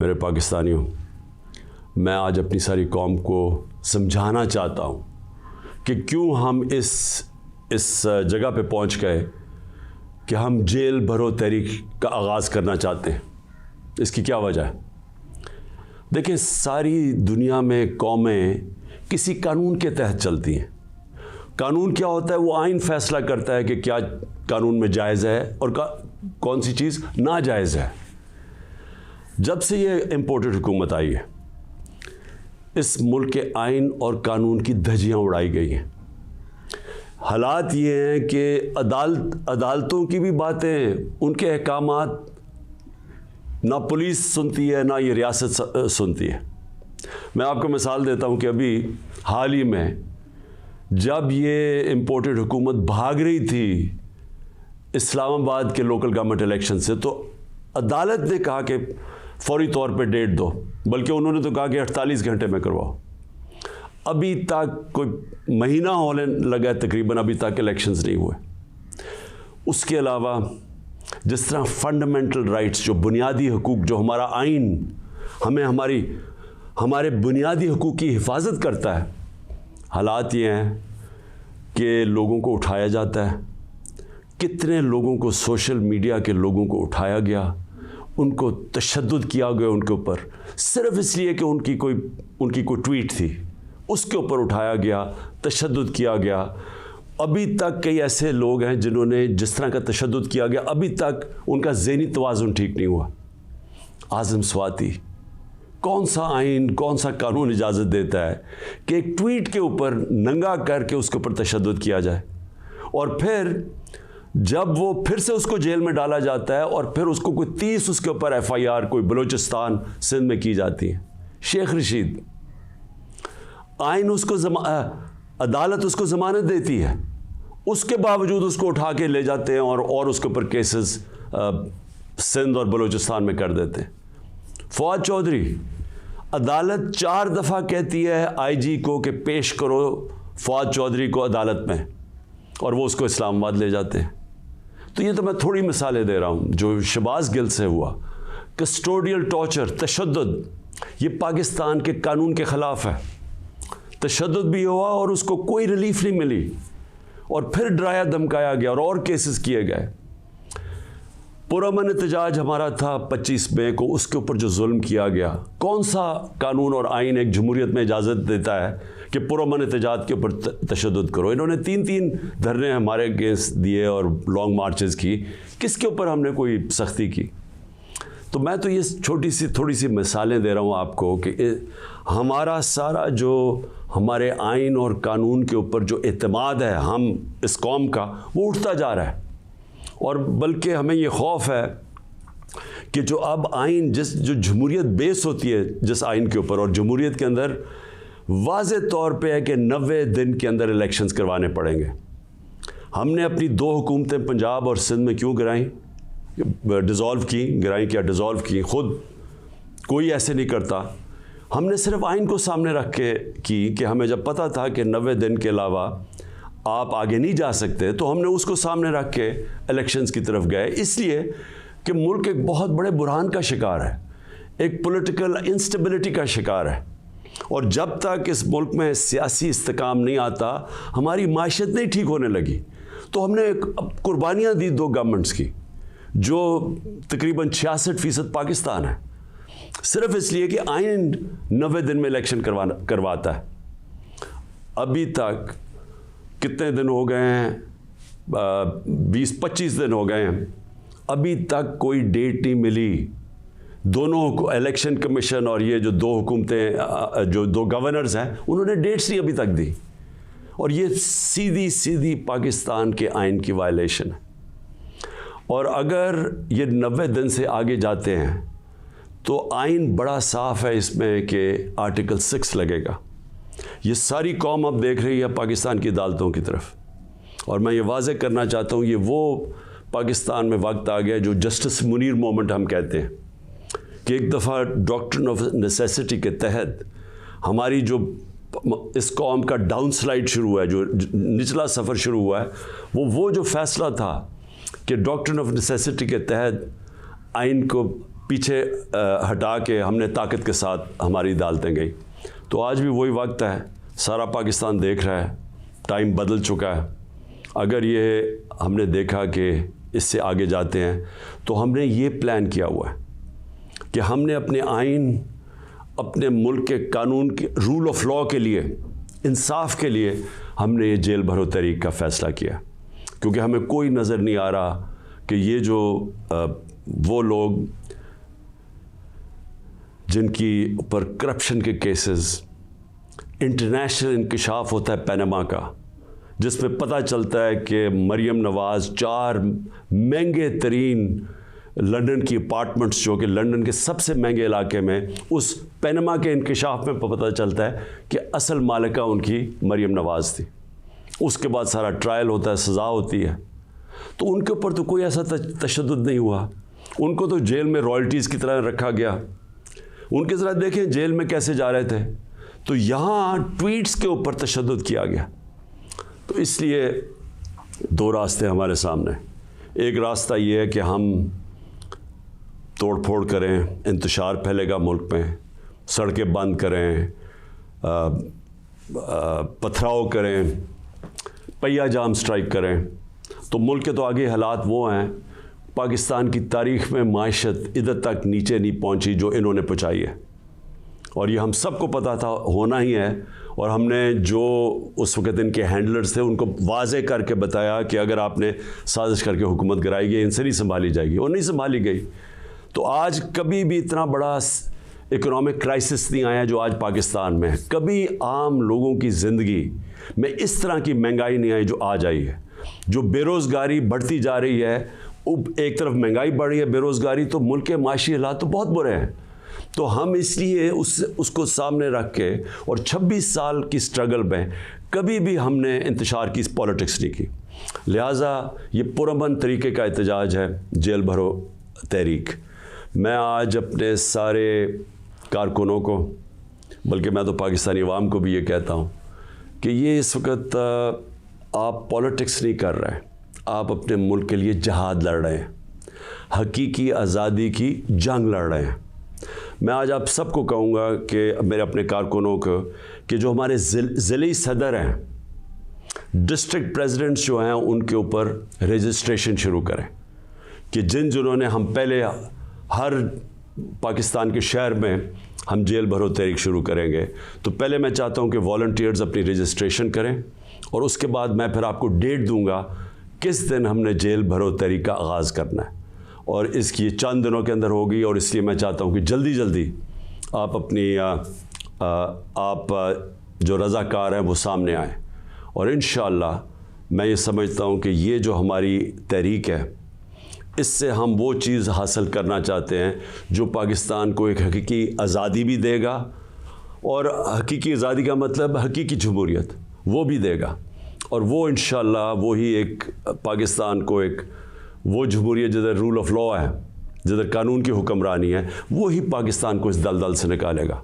میرے پاکستانیوں، میں آج اپنی ساری قوم کو سمجھانا چاہتا ہوں کہ کیوں ہم اس جگہ پہ پہنچ گئے کہ ہم جیل بھرو تحریک کا آغاز کرنا چاہتے ہیں۔ اس کی کیا وجہ ہے؟ دیکھیں، ساری دنیا میں قومیں کسی قانون کے تحت چلتی ہیں۔ قانون کیا ہوتا ہے؟ وہ آئین فیصلہ کرتا ہے کہ کیا قانون میں جائز ہے اور کون سی چیز ناجائز ہے۔ جب سے یہ امپورٹڈ حکومت آئی ہے، اس ملک کے آئین اور قانون کی دھجیاں اڑائی گئی ہیں۔ حالات یہ ہیں کہ عدالتوں کی بھی باتیں، ان کے احکامات نہ پولیس سنتی ہے نہ یہ ریاست سنتی ہے۔ میں آپ کو مثال دیتا ہوں کہ ابھی حال ہی میں جب یہ امپورٹڈ حکومت بھاگ رہی تھی اسلام آباد کے لوکل گورنمنٹ الیکشن سے، تو عدالت نے کہا کہ فوری طور پہ ڈیٹ دو، بلکہ انہوں نے تو کہا کہ 48 گھنٹے میں کرواؤ۔ ابھی تک کوئی مہینہ ہونے لگا ہے تقریباً، ابھی تک الیکشنز نہیں ہوئے۔ اس کے علاوہ جس طرح فنڈامنٹل رائٹس، جو بنیادی حقوق، جو ہمارا آئین ہمیں ہمارے بنیادی حقوق کی حفاظت کرتا ہے، حالات یہ ہیں کہ لوگوں کو اٹھایا جاتا ہے۔ کتنے لوگوں کو، سوشل میڈیا کے لوگوں کو اٹھایا گیا، ان کو تشدد کیا گیا ان کے اوپر، صرف اس لیے کہ ان کی کوئی ٹویٹ تھی، اس کے اوپر اٹھایا گیا، تشدد کیا گیا۔ ابھی تک کئی ایسے لوگ ہیں جنہوں نے جس طرح کا تشدد کیا گیا، ابھی تک ان کا ذہنی توازن ٹھیک نہیں ہوا۔ اعظم سواتی، کون سا آئین، کون سا قانون اجازت دیتا ہے کہ ایک ٹویٹ کے اوپر ننگا کر کے اس کے اوپر تشدد کیا جائے، اور پھر جب وہ پھر سے اس کو جیل میں ڈالا جاتا ہے اور پھر اس کو کوئی 30 اس کے اوپر FIR کوئی بلوچستان سندھ میں کی جاتی ہے۔ شیخ رشید، آئین اس کو عدالت اس کو ضمانت دیتی ہے، اس کے باوجود اس کو اٹھا کے لے جاتے ہیں اور اس کے اوپر کیسز سندھ اور بلوچستان میں کر دیتے ہیں۔ فواد چودھری، عدالت 4 دفعہ کہتی ہے IG کو کہ پیش کرو فواد چودھری کو عدالت میں، اور وہ اس کو اسلام آباد لے جاتے ہیں۔ تو یہ تو میں تھوڑی مثالیں دے رہا ہوں جو شہباز گل سے ہوا۔ کسٹوڈیل ٹارچر، تشدد، یہ پاکستان کے قانون کے خلاف ہے۔ تشدد بھی ہوا اور اس کو کوئی ریلیف نہیں ملی، اور پھر ڈرایا دھمکایا گیا اور کیسز کیے گئے۔ پرامن احتجاج ہمارا تھا 25 مئی کو، اس کے اوپر جو ظلم کیا گیا، کون سا قانون اور آئین ایک جمہوریت میں اجازت دیتا ہے کہ پرامن احتجاج کے اوپر تشدد کرو؟ انہوں نے 3 دھرنے ہمارے اگینسٹ دیے اور لانگ مارچز کی، کس کے اوپر ہم نے کوئی سختی کی؟ تو میں تو یہ تھوڑی سی مثالیں دے رہا ہوں آپ کو کہ ہمارا سارا جو ہمارے آئین اور قانون کے اوپر جو اعتماد ہے ہم اس قوم کا، وہ اٹھتا جا رہا ہے۔ اور بلکہ ہمیں یہ خوف ہے کہ جو اب آئین جو جمہوریت بیس ہوتی ہے جس آئین کے اوپر، اور جمہوریت کے اندر واضح طور پہ ہے کہ 90 دن کے اندر الیکشنز کروانے پڑیں گے۔ ہم نے اپنی 2 حکومتیں پنجاب اور سندھ میں کیوں گرائیں؟ گرائیں کیا ڈیزالو کی؟ خود کوئی ایسے نہیں کرتا۔ ہم نے صرف آئین کو سامنے رکھ کے کی کہ ہمیں جب پتہ تھا کہ 90 دن کے علاوہ آپ آگے نہیں جا سکتے، تو ہم نے اس کو سامنے رکھ کے الیکشنز کی طرف گئے، اس لیے کہ ملک ایک بہت بڑے بحران کا شکار ہے، ایک پولیٹیکل انسٹیبلٹی کا شکار ہے، اور جب تک اس ملک میں سیاسی استحکام نہیں آتا، ہماری معیشت نہیں ٹھیک ہونے لگی۔ تو ہم نے قربانیاں دی 2 گورنمنٹس کی، جو تقریباً 66% پاکستان ہے، صرف اس لیے کہ آئین 90 دن میں الیکشن کرواتا ہے۔ ابھی تک کتنے دن ہو گئے ہیں؟ 20-25 دن ہو گئے ہیں، ابھی تک کوئی ڈیٹ نہیں ملی۔ دونوں الیکشن کمیشن اور یہ جو 2 حکومتیں، جو 2 گورنرز ہیں، انہوں نے ڈیٹس نہیں ابھی تک دی، اور یہ سیدھی پاکستان کے آئین کی وائلیشن ہے۔ اور اگر یہ 90 دن سے آگے جاتے ہیں تو آئین بڑا صاف ہے اس میں کہ آرٹیکل 6 لگے گا۔ یہ ساری قوم اب دیکھ رہی ہے پاکستان کی عدالتوں کی طرف، اور میں یہ واضح کرنا چاہتا ہوں، یہ وہ پاکستان میں وقت آ گیا جو جسٹس منیر مومنٹ ہم کہتے ہیں، کہ ایک دفعہ ڈاکٹرن آف نیسیسٹی کے تحت ہماری جو اس قوم کا ڈاؤن سلائڈ شروع ہوا ہے، جو نچلا سفر شروع ہوا ہے، وہ جو فیصلہ تھا کہ ڈاکٹرن آف نیسیسٹی کے تحت آئین کو پیچھے ہٹا کے ہم نے طاقت کے ساتھ ہماری عدالتیں گئی. تو آج بھی وہی وقت ہے, سارا پاکستان دیکھ رہا ہے, ٹائم بدل چکا ہے. اگر یہ ہم نے دیکھا کہ اس سے آگے جاتے ہیں تو ہم نے یہ پلان کیا ہوا ہے کہ ہم نے اپنے آئین, اپنے ملک کے قانون کے رول آف لاء کے لیے, انصاف کے لیے ہم نے یہ جیل بھرو تحریک کا فیصلہ کیا, کیونکہ ہمیں کوئی نظر نہیں آ رہا کہ یہ جو وہ لوگ جن کی اوپر کرپشن کے کیسز, انٹرنیشنل انکشاف ہوتا ہے پینما کا, جس میں پتہ چلتا ہے کہ مریم نواز 4 مہنگے ترین لنڈن کی اپارٹمنٹس, جو کہ لنڈن کے سب سے مہنگے علاقے میں, اس پینما کے انکشاف میں پتہ چلتا ہے کہ اصل مالکہ ان کی مریم نواز تھی. اس کے بعد سارا ٹرائل ہوتا ہے, سزا ہوتی ہے. تو ان کے اوپر تو کوئی ایسا تشدد نہیں ہوا, ان کو تو جیل میں رائلٹیز کی طرح رکھا گیا. ان کے ذرا دیکھیں جیل میں کیسے جا رہے تھے. تو یہاں ٹویٹس کے اوپر تشدد کیا گیا. تو اس لیے 2 راستے ہمارے سامنے. ایک راستہ یہ ہے کہ ہم توڑ پھوڑ کریں, انتشار پھیلے گا ملک میں, سڑکیں بند کریں, پتھراؤ کریں, پہیہ جام سٹرائک کریں. تو ملک کے تو آگے حالات وہ ہیں, پاکستان کی تاریخ میں معیشت ادھر تک نیچے نہیں پہنچی جو انہوں نے پہنچائی ہے, اور یہ ہم سب کو پتہ تھا ہونا ہی ہے. اور ہم نے جو اس وقت ان کے ہینڈلرز تھے ان کو واضح کر کے بتایا کہ اگر آپ نے سازش کر کے حکومت گرائی گئی, ان سے نہیں سنبھالی جائے گی, اور نہیں سنبھالی گئی. تو آج کبھی بھی اتنا بڑا اکنامک کرائسس نہیں آیا جو آج پاکستان میں ہے. کبھی عام لوگوں کی زندگی میں اس طرح کی مہنگائی نہیں آئی جو آج آئی ہے. جو بے روزگاری بڑھتی جا رہی ہے, ایک طرف مہنگائی بڑھ رہی ہے, بے روزگاری, تو ملک کے معاشی حالات تو بہت برے ہیں. تو ہم اس لیے اس کو سامنے رکھ کے, اور 26 سال کی سٹرگل میں کبھی بھی ہم نے انتشار کی پالیٹکس نہیں کی. لہٰذا یہ پرامن طریقے کا احتجاج ہے جیل بھرو تحریک. میں آج اپنے سارے کارکنوں کو, بلکہ میں تو پاکستانی عوام کو بھی یہ کہتا ہوں کہ یہ اس وقت آپ پالیٹکس نہیں کر رہے ہیں, آپ اپنے ملک کے لیے جہاد لڑ رہے ہیں, حقیقی آزادی کی جنگ لڑ رہے ہیں. میں آج آپ سب کو کہوں گا کہ میرے اپنے کارکنوں کو کہ جو ہمارے ضلعی صدر ہیں, ڈسٹرکٹ پریزیڈنٹس جو ہیں, ان کے اوپر رجسٹریشن شروع کریں کہ جنہوں نے ہم پہلے ہر پاکستان کے شہر میں ہم جیل بھرو تحریک شروع کریں گے. تو پہلے میں چاہتا ہوں کہ والنٹیئرز اپنی رجسٹریشن کریں, اور اس کے بعد میں پھر آپ کو ڈیٹ دوں گا کس دن ہم نے جیل بھرو تحریک کا آغاز کرنا ہے, اور اس کی چند دنوں کے اندر ہوگی. اور اس لیے میں چاہتا ہوں کہ جلدی آپ اپنی آپ جو رضاکار ہیں وہ سامنے آئیں. اور انشاءاللہ میں یہ سمجھتا ہوں کہ یہ جو ہماری تحریک ہے, اس سے ہم وہ چیز حاصل کرنا چاہتے ہیں جو پاکستان کو ایک حقیقی آزادی بھی دے گا, اور حقیقی آزادی کا مطلب حقیقی جمہوریت وہ بھی دے گا. اور وہ انشاءاللہ وہی ایک پاکستان کو ایک وہ جمہوریت جدھر رول آف لاء ہے, جدھر قانون کی حکمرانی ہے, وہی پاکستان کو اس دلدل سے نکالے گا.